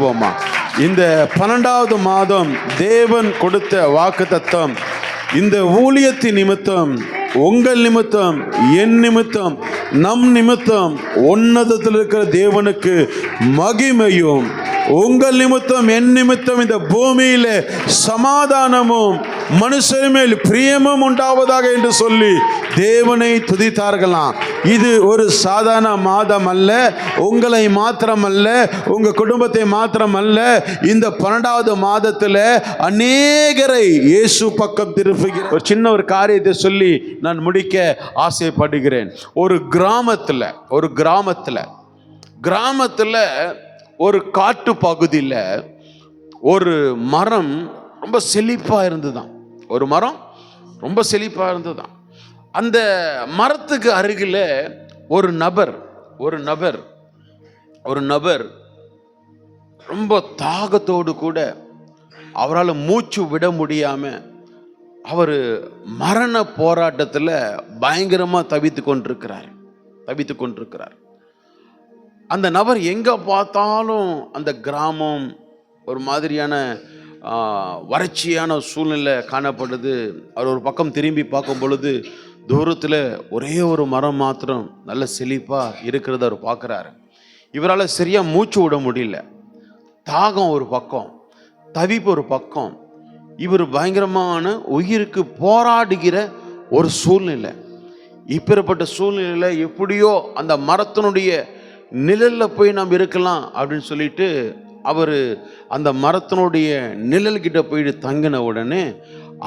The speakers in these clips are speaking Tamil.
பண்ணுவோமா? இந்த 12வது மாதம் தேவன் கொடுத்த வாக்குத்தத்தம் இந்த ஊழியத்தின் நிமித்தம், உங்கள் நிமித்தம், என் நிமித்தம், நம் நிமித்தம் உன்னதத்தில் இருக்கிற தேவனுக்கு மகிமையும், உங்கள் நிமித்தம் என் நிமித்தம் இந்த பூமியில சமாதானமும் மனுஷர் மேல் பிரியமும் உண்டாவதாக என்று சொல்லி தேவனை துதித்தார்களாம். இது ஒரு சாதாரண மாதம் அல்ல, உங்களை மாத்திரமல்ல, உங்க குடும்பத்தை மாத்திரமல்ல, இந்த 12வது மாதத்துல அநேகரை இயேசு பக்கம் திருப்புகிற ஒரு சின்ன ஒரு காரியத்தை சொல்லி நான் முடிக்க ஆசைப்படுகிறேன். ஒரு கிராமத்துல ஒரு காட்டு பகுதியில் ஒரு மரம் ரொம்ப செழிப்பாக இருந்துதான். ஒரு மரம் ரொம்ப செழிப்பாக இருந்துதான். அந்த மரத்துக்கு அருகில் ஒரு நபர் ரொம்ப தாகத்தோடு கூட அவரால் மூச்சு விட முடியாமல் அவர் மரண போராட்டத்தில் பயங்கரமாக தவித்து கொண்டிருக்கிறார். அந்த நபர் எங்கே பார்த்தாலும் அந்த கிராமம் ஒரு மாதிரியான வறட்சியான சூழ்நிலை காணப்படுது. அவர் ஒரு பக்கம் திரும்பி பார்க்கும் பொழுது தூரத்தில் ஒரே ஒரு மரம் மாத்திரம் நல்ல செழிப்பாக இருக்கிறத அவர் பார்க்குறாரு. இவரால் சரியாக மூச்சு விட முடியல. தாகம் ஒரு பக்கம், தவிப்பு ஒரு பக்கம். இவர் பயங்கரமான உயிருக்கு போராடுகிற ஒரு சூழ்நிலை. இப்பேற்பட்ட சூழ்நிலையில் எப்படியோ அந்த மரத்தினுடைய நிழலில் போய் நாம் இருக்கலாம் அப்படின்னு சொல்லிட்டு அவர் அந்த மரத்தினுடைய நிழல்கிட்ட போயிட்டு தங்கின உடனே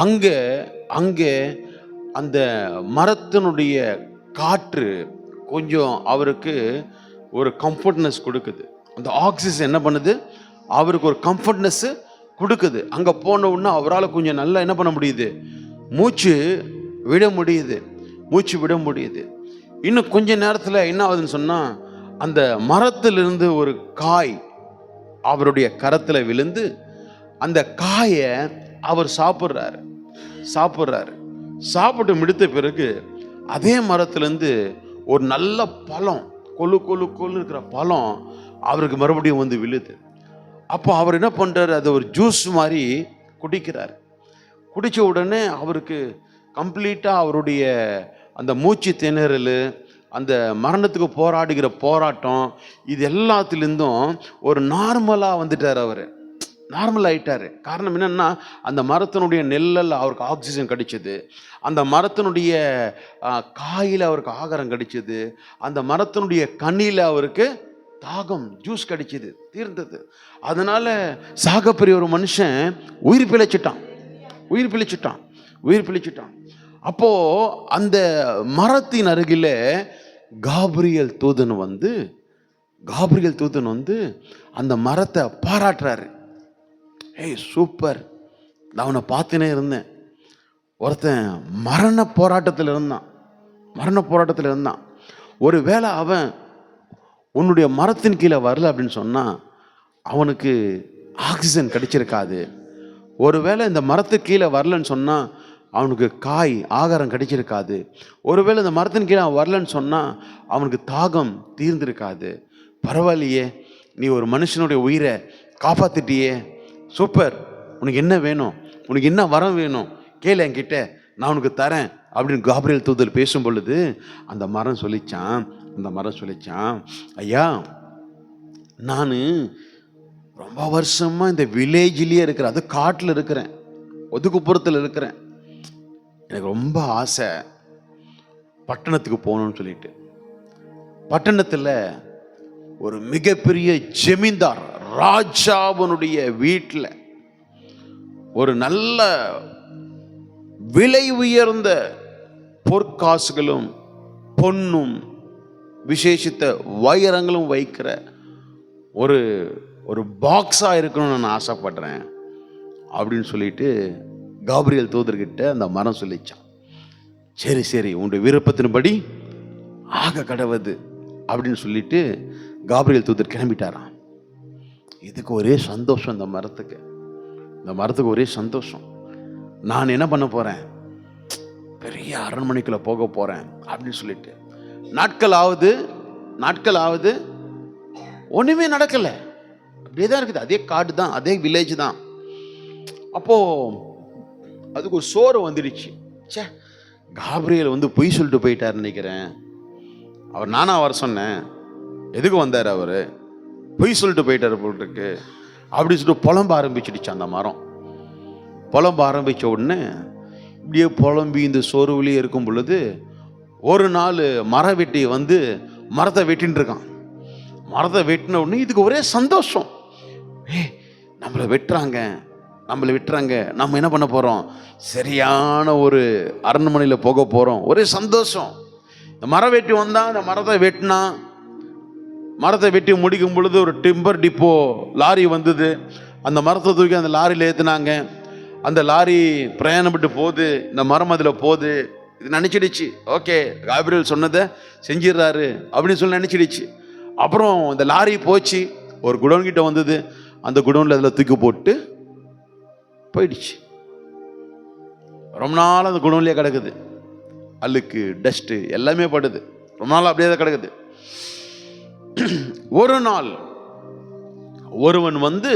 அங்கே அந்த மரத்தினுடைய காற்று கொஞ்சம் அவருக்கு ஒரு கம்ஃபர்ட்னஸ் கொடுக்குது. அந்த ஆக்சிஜன் என்ன பண்ணுது, அவருக்கு ஒரு கம்ஃபர்ட்னஸ் கொடுக்குது. அங்கே போன உடனே அவரால் கொஞ்சம் நல்லா என்ன பண்ண முடியுது, மூச்சு விட முடியுது. இன்னும் கொஞ்ச நேரத்தில் என்ன ஆகுதுன்னு சொன்னால், அந்த மரத்திலிருந்து ஒரு காய் அவருடைய கரத்தில் விழுந்து அந்த காயை அவர் சாப்பிட்டு முடித்த பிறகு அதே மரத்திலேருந்து ஒரு நல்ல பழம், கொழு இருக்கிற பழம் அவருக்கு மறுபடியும் வந்து விழுது. அப்போ அவர் என்ன பண்ணுறாரு, அதை ஒரு ஜூஸ் மாதிரி குடிக்கிறார். குடித்த உடனே அவருக்கு கம்ப்ளீட்டாக அவருடைய அந்த மூச்சு திணறல், அந்த மரணத்துக்கு போராடுகிற போராட்டம், இது எல்லாத்துலேருந்தும் ஒரு நார்மலாக வந்துட்டார். அவர் நார்மல் ஆகிட்டார். காரணம் என்னென்னா, அந்த மரத்தினுடைய நெல்லில் அவருக்கு ஆக்சிஜன் கிடைச்சிது, அந்த மரத்தினுடைய காயில் அவருக்கு ஆகாரம் கிடைச்சிது, அந்த மரத்தினுடைய கண்ணியில் அவருக்கு தாகம் ஜூஸ் கிடைச்சிது, தீர்ந்தது. அதனால் சாகப்பெரிய ஒரு மனுஷன் உயிர் பிழைச்சிட்டான். அப்போது அந்த மரத்தின் அருகில் காபிரியல் தூதன் வந்து அந்த மரத்தை பாராட்டுறாரு. ஏய் சூப்பர், நான் அவனை பார்த்துனே இருந்தேன். ஒருத்தன் மரண போராட்டத்தில் இருந்தான். ஒரு வேளை அவன் உன்னுடைய மரத்தின் கீழே வரல அப்படின்னு சொன்னால் அவனுக்கு ஆக்சிஜன் கிடைச்சிருக்காது. ஒருவேளை இந்த மரத்துக்கு கீழே வரலன்னு சொன்னால் அவனுக்கு ஆகாரம் கிடைச்சிருக்காது. ஒருவேளை இந்த மரத்தின் கீழே அவன் வரலன்னு சொன்னால் அவனுக்கு தாகம் தீர்ந்திருக்காது. பரவாயில்லையே, நீ ஒரு மனுஷனுடைய உயிரை காப்பாற்றிட்டியே, சூப்பர், உனக்கு என்ன வேணும், உனக்கு என்ன வரம் வேணும் கேளு என்கிட்ட, நான் உனக்கு தரேன் அப்படின்னு காபிரியல் தூதர் பேசும் பொழுது அந்த மரம் சொல்லிச்சான், ஐயா, நான் ரொம்ப வருஷமாக இந்த வில்லேஜ்லேயே இருக்கிறேன், அது காட்டில் இருக்கிறேன், ஒதுக்குப்புறத்தில் இருக்கிறேன். எனக்கு ரொம்ப ஆசை பட்டணத்துக்கு போகணும்னு சொல்லிட்டு. பட்டணத்தில் ஒரு மிகப்பெரிய ஜமீன்தார் ராஜாவனுடைய வீட்டில் ஒரு நல்ல விலை உயர்ந்த பொற்காசுகளும் பொன்னும் விசேஷித்த வைரங்களும் வைக்கிற ஒரு பாக்ஸாக இருக்கணும்னு நான் ஆசைப்படுறேன் அப்படின்னு சொல்லிட்டு காபிரியல் தூதர்கிட்ட அந்த மரம் சொல்லிச்சான். சரி உன்னுடைய விருப்பத்தின்படி ஆக கடவுது அப்படின்னு சொல்லிட்டு காபிரியல் தூதர் கிளம்பிட்டாராம். இதுக்கு ஒரே சந்தோஷம், இந்த மரத்துக்கு ஒரே சந்தோஷம். நான் என்ன பண்ண போறேன், பெரிய அரண்மனைக்குள்ள போக போறேன் அப்படின்னு சொல்லிட்டு நாட்கள் ஆகுது, ஒண்ணுமே நடக்கல. அப்படியே தான் இருக்குது, அதே காடு தான், அதே வில்லேஜ் தான். அப்போது அதுக்கு ஒரு சோறு வந்துடுச்சு. சே, காப்ரியேல் வந்து பொய் சொல்லிட்டு போயிட்டார் நினைக்கிறேன். அவர் நானா வர சொன்னேன், எதுக்கு வந்தார் அவர், பொய் சொல்லிட்டு போயிட்டார் போல் இருக்கு அப்படின்னு சொல்லிட்டு புலம்ப ஆரம்பிச்சிடுச்சு அந்த மரம். புலம்ப ஆரம்பித்த உடனே இப்படியே புலம்பி இந்த சோறுவிலேயே இருக்கும் பொழுது ஒரு நாள் மர வெட்டி வந்து மரத்தை வெட்டின்னு இருக்கான். மரத்தை வெட்டின உடனே இதுக்கு ஒரே சந்தோஷம். நம்மளை வெட்டுறாங்க, நம்ம என்ன பண்ண போகிறோம், சரியான ஒரு அரண்மனையில் போக போகிறோம், ஒரே சந்தோஷம். இந்த மரம் வெட்டி வந்தான், இந்த மரத்தை வெட்டினா, மரத்தை வெட்டி முடிக்கும் பொழுது ஒரு டிம்பர் டிப்போ லாரி வந்தது. அந்த மரத்தை தூக்கி அந்த லாரியில் ஏற்றுனாங்க. அந்த லாரி பிரயாணப்பட்டு போகுது, இந்த மரம் அதில் போகுது. இது நினச்சிடுச்சு, ஓகே காப்ரியேல் சொன்னதை செஞ்சிடறாரு அப்படின்னு சொல்லி நினச்சிடுச்சு. அப்புறம் இந்த லாரி போச்சு, ஒரு குடோன் கிட்ட வந்தது. அந்த குடோனில் அதில் தூக்கி போட்டு போயிடுச்சு. ரொம்ப நாள் அந்த குடோன்லேயே கிடக்குது, அழுக்கு டஸ்ட்டு எல்லாமே படுது, ரொம்ப நாள் அப்படியே தான் கிடக்குது. ஒரு நாள் ஒருவன் வந்து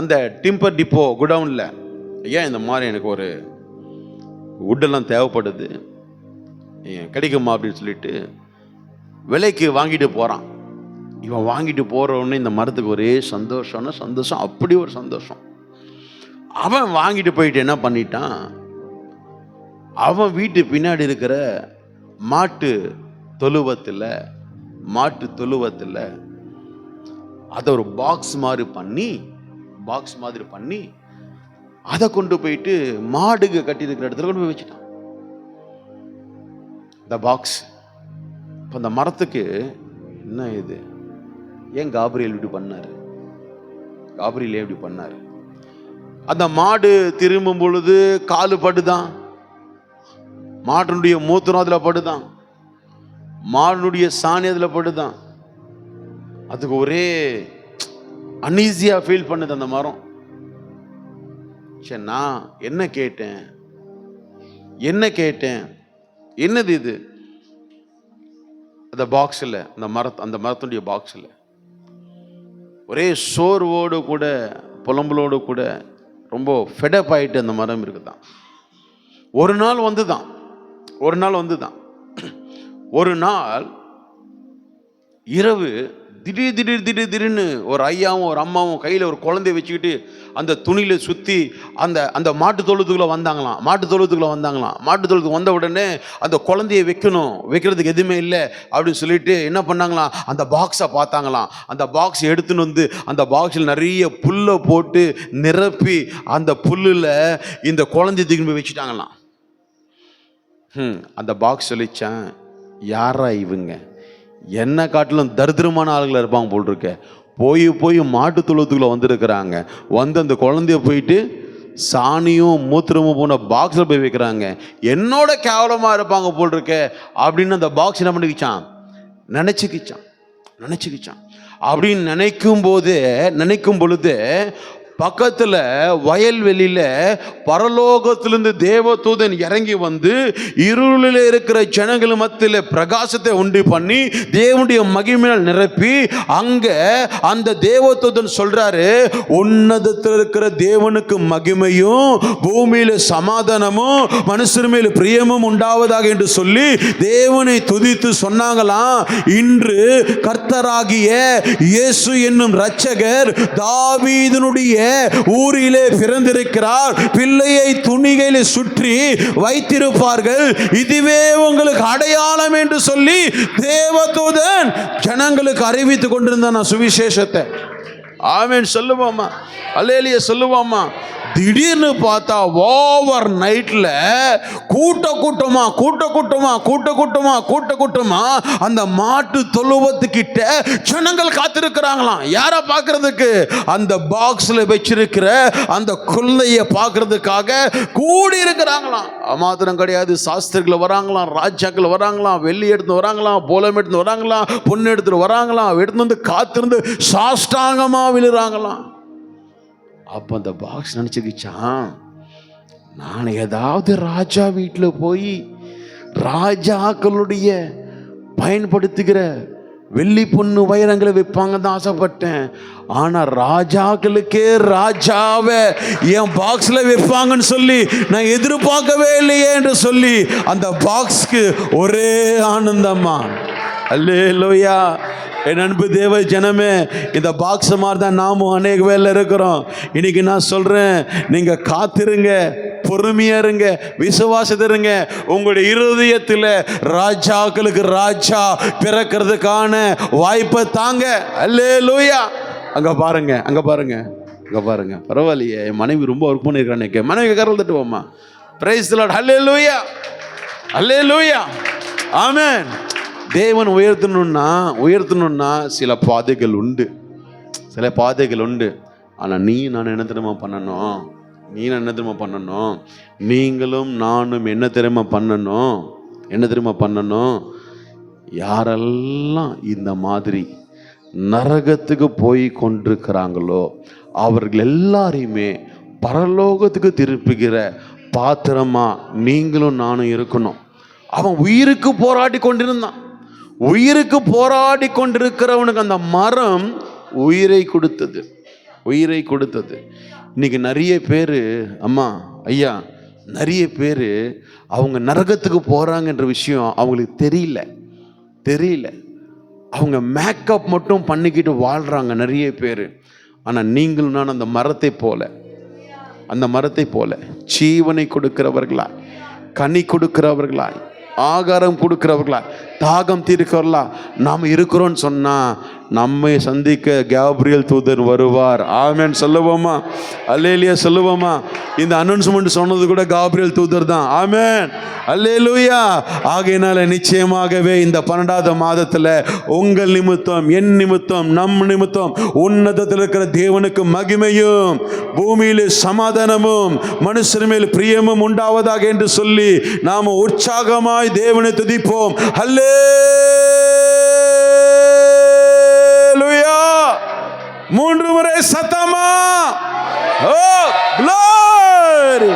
அந்த டிம்பர் டிப்போ குடவுனில், ஏன் இந்த மாதிரி எனக்கு ஒரு வுட்டெல்லாம் தேவைப்படுது, கிடைக்குமா அப்படின்னு சொல்லிட்டு விலைக்கு வாங்கிட்டு போகிறான். இவன் வாங்கிட்டு போகிற உடனே இந்த மரத்துக்கு ஒரே சந்தோஷம், அப்படி ஒரு சந்தோஷம். அவன் வாங்கிட்டு போயிட்டு என்ன பண்ணிட்டான், அவன் வீட்டு பின்னாடி இருக்கிற மாட்டு தொழுவத்தில் அதை ஒரு பாக்ஸ் மாதிரி பண்ணி அதை கொண்டு போயிட்டு மாடுக்கு கட்டி இருக்கிற இடத்துல கொண்டு போய் வச்சுட்டான் இந்த பாக்ஸ். இப்போ அந்த மரத்துக்கு என்ன இது, ஏன் காப்ரியேல் இப்படி பண்ணாரு? அந்த மாடு திரும்பும் பொழுது காலு படுதான், மாட்டினுடைய மூத்திரம் அதில் படுதான், மாடுனுடைய சாணி அதில் படுதான். அதுக்கு ஒரே அன்ஈஸியா ஃபீல் பண்ணுது அந்த மரம். சரி, நான் என்ன கேட்டேன், என்னது இது? அந்த பாக்ஸில், அந்த மரத்துடைய பாக்ஸில் ஒரே சோர்வோடு கூட புலம்பலோடு கூட ரொம்ப ஃபெடப் ஆகிட்டு அந்த மரம் இருக்குதான். ஒரு நாள் இரவு திடீர்னு ஒரு ஐயாவும் ஒரு அம்மாவும் கையில் ஒரு குழந்தைய வச்சுக்கிட்டு அந்த துணியில சுற்றி அந்த மாட்டு தொழுத்துக்குள்ளே வந்தாங்களாம். மாட்டு தொழுத்துக்கு வந்த உடனே அந்த குழந்தைய வைக்கிறதுக்கு எதுவுமே இல்லை அப்படின்னு சொல்லிட்டு என்ன பண்ணாங்களாம், அந்த பாக்ஸை பார்த்தாங்களாம். அந்த பாக்ஸ் எடுத்துன்னு வந்து அந்த பாக்ஸில் நிறைய புல்லை போட்டு நிரப்பி அந்த புல்லில் இந்த குழந்தைய திரும்பி வச்சுட்டாங்களாம். அந்த பாக்ஸ் சொல்லிச்சான், யாரா இவங்க, என்ன காட்டிலும் தரித்திரமான ஆளுகளை இருப்பாங்க போல் இருக்க, போய் மாட்டு தொழுவத்துக்குள்ள வந்திருக்கிறாங்க, வந்து அந்த குழந்தைய போயிட்டு சாணியும் மூத்திரமும் போன பாக்ஸில் போய் வைக்கிறாங்க, என்னோட கேவலமாக இருப்பாங்க போல் இருக்க அப்படின்னு அந்த பாக்ஸ் என்ன பண்ணிக்கிச்சான், நினச்சிக்கிச்சான். அப்படின்னு நினைக்கும் பொழுது பக்கத்தில் வயல்வெளியில் பரலோகத்திலிருந்து தேவதூதன் இறங்கி வந்து இருளில் இருக்கிற ஜனங்கள் மத்தியில் பிரகாசத்தை உண்டு பண்ணி தேவனுடைய மகிமையால் நிரப்பி அங்கே அந்த தேவதூதன் சொல்றாரு, உன்னதத்தில் இருக்கிற தேவனுக்கு மகிமையும் பூமியில சமாதானமும் மனுஷர் மேல் பிரியமும் உண்டாவதாக என்று சொல்லி தேவனை துதித்து சொன்னாங்களாம். இன்று கர்த்தராகிய இயேசு என்னும் இரட்சகர் தாவீதினுடைய ஊரிலே பிறந்திருக்கிறார், பிள்ளையை துணிகையிலே சுற்றி வைத்திருப்பார்கள், இதுவே உங்களுக்கு அடையாளம் என்று சொல்லி தேவதூதன் ஜனங்களுக்கு அறிவித்துக் கொண்டிருந்தான் சுவிசேஷத்தை. ஆமென் சொல்லுவோமா, அல்லேலூயா சொல்லுவோமா. திடீர்னு பார்த்தா ஓவர் நைட்ல கூட்டமா அந்த மாட்டு தொழுவத்துக்கிட்ட ஜனங்கள் காத்திருக்கிறாங்களாம். யாரை பார்க்கறதுக்கு, அந்த பாக்ஸ்ல வச்சிருக்கிற அந்த கொள்ளையை பார்க்கறதுக்காக கூடி இருக்கிறாங்களாம். மாத்திரம் கிடையாது, சாஸ்திரிகள் வராங்களாம், ராஜாக்கள் வராங்களாம், வெள்ளி எடுத்து வராங்களாம், போலம் எடுத்து வராங்களாம், பொண்ணு எடுத்துட்டு வராங்களாம், எடுத்து வந்து காத்திருந்து சாஷ்டாங்கமா விழுறாங்களாம். அப்போ அந்த பாக்ஸ் நினச்சிக்கிச்சான், நான் ஏதாவது ராஜா வீட்டில் போய் ராஜாக்களுடைய பயன்படுத்துகிற வெள்ளி பொண்ணு வைரங்களை வைப்பாங்க தான் ஆசைப்பட்டேன். ஆனால் ராஜாக்களுக்கே ராஜாவை என் பாக்ஸில் வைப்பாங்கன்னு சொல்லி நான் எதிர்பார்க்கவே இல்லையே என்று சொல்லி அந்த பாக்ஸ்க்கு ஒரே ஆனந்தம்மா. அல்லேலூயா. என் அன்பு தேவ ஜனமே, இந்த பாக்ஸ் மாதிரி தான் நாமும் அநேக வேலை இருக்கிறோம். இன்னைக்கு நான் சொல்கிறேன், நீங்கள் காத்திருங்க, பொறுமையா இருங்க, விசுவாசத்திருங்க. உங்களுடைய இருதயத்தில் ராஜாக்களுக்கு ராஜா பிறக்கிறதுக்கான வாய்ப்பை தாங்க. அல்லேலூயா. அங்கே பாருங்க, அங்கே பாருங்க, அங்கே பாருங்க. பரவாயில்லையே, என் மனைவி ரொம்ப ஒர்க் பண்ணியிருக்கானே. மனைவி கரல் தட்டுவோம்மா. Praise the Lord. அல்லேலூயா, அல்லேலூயா, ஆமென். தேவன் உயர்த்தணும்னா சில பாதைகள் உண்டு, சில பாதைகள் உண்டு. ஆனால் நான் என்ன தெரியுமா பண்ணணும்? நீங்களும் நானும் என்ன தெரியுமா பண்ணணும்? யாரெல்லாம் இந்த மாதிரி நரகத்துக்கு போய் கொண்டிருக்கிறாங்களோ அவர்கள் எல்லாரையுமே பரலோகத்துக்கு திருப்புகிற பாத்திரமா நீங்களும் நானும் இருக்கணும். அவன் உயிருக்கு போராடி கொண்டிருந்தான். உயிருக்கு போராடி கொண்டிருக்கிறவனுக்கு அந்த மரம் உயிரை கொடுத்தது. இன்னைக்கு நிறைய பேர், அம்மா ஐயா, நிறைய பேர் அவங்க நரகத்துக்கு போகிறாங்கன்ற விஷயம் அவங்களுக்கு தெரியல. அவங்க மேக்கப் மட்டும் பண்ணிக்கிட்டு வாழ்கிறாங்க நிறைய பேர். ஆனால் நீங்களும் நான் அந்த மரத்தை போல ஜீவனை கொடுக்கிறவர்களாய், கனி கொடுக்கிறவர்களாய், ஆகாரம் கொடுக்கிறவர்களாய், தாகம் தீர்க்கிறவர்களா நாம் இருக்கிறோன்னு சொன்னால் நம்மை சந்திக்க கேப்ரியல் தூதர் வருவார். ஆமென் சொல்லுவோமா? அல்லேலூயா சொல்லுவோமா? இந்த அனௌன்ஸ்மெண்ட் சொன்னது கூட கேப்ரியல் தூதர் தான். ஆமென், அல்லேலூயா. ஆகையினால நிச்சயமாகவே இந்த 12வது மாதத்தில் உங்கள் நிமித்தம், என் நிமித்தம், நம் நிமித்தம் உன்னதத்தில் இருக்கிற தேவனுக்கு மகிமையும் பூமியிலே சமாதானமும் மனுஷர் மேல் பிரியமும் உண்டாவதாக என்று சொல்லி நாம் உற்சாகமாய் தேவனை துதிப்போம். அல்லேலூயா. 3 முறை சத்தமா. ஓ glory.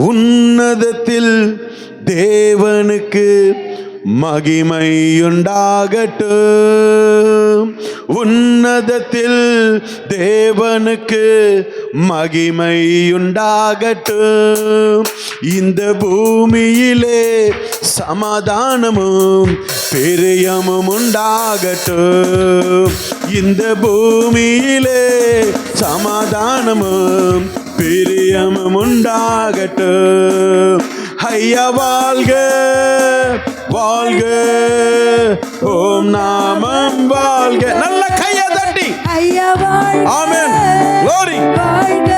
உன்னதத்தில் தேவனுக்கு மகிமையுண்டாகட்டும். உன்னதத்தில் தேவனுக்கு மகிமையுண்டாகட்டும். இந்த பூமியிலே சமாதானமும் பிரியமும் உண்டாகட்டும். இந்த பூமியிலே சமாதானமும் பிரியமும் உண்டாகட்டும். ஐயா வாழ்க வாழ்க, ஓம் நாமம் வாழ்க. நல்ல கையை தட்டி ஐயா வாழ்க. ஆமென், glory. வாழ்க,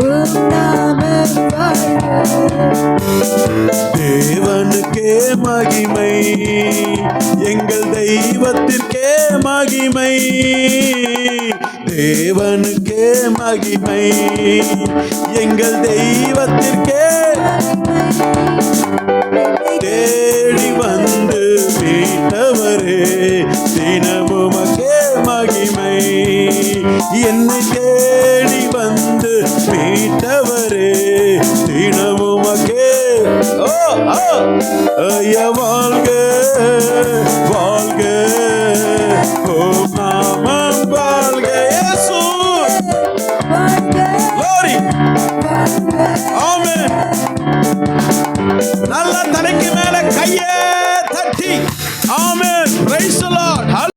ஓம் நாமம் வாழ்க. தேவனுக்கே மகிமை, எங்கள் தெய்வத்திற்கே மகிமை. தேவனுக்கே மகிமை, எங்கள் தெய்வத்திற்கே. தேடி வந்து மீட்டவரே, தினமுமக்கே மகிமை. என்னை தேடி வந்து மீட்டவரே, தினமுமக்கே. ஓ ஐயா வாழ்க வாழ்க, ஓம் நாமம் வாழ்க. இயேசு glory. ஆமென். நல்ல தலைக்கு மேல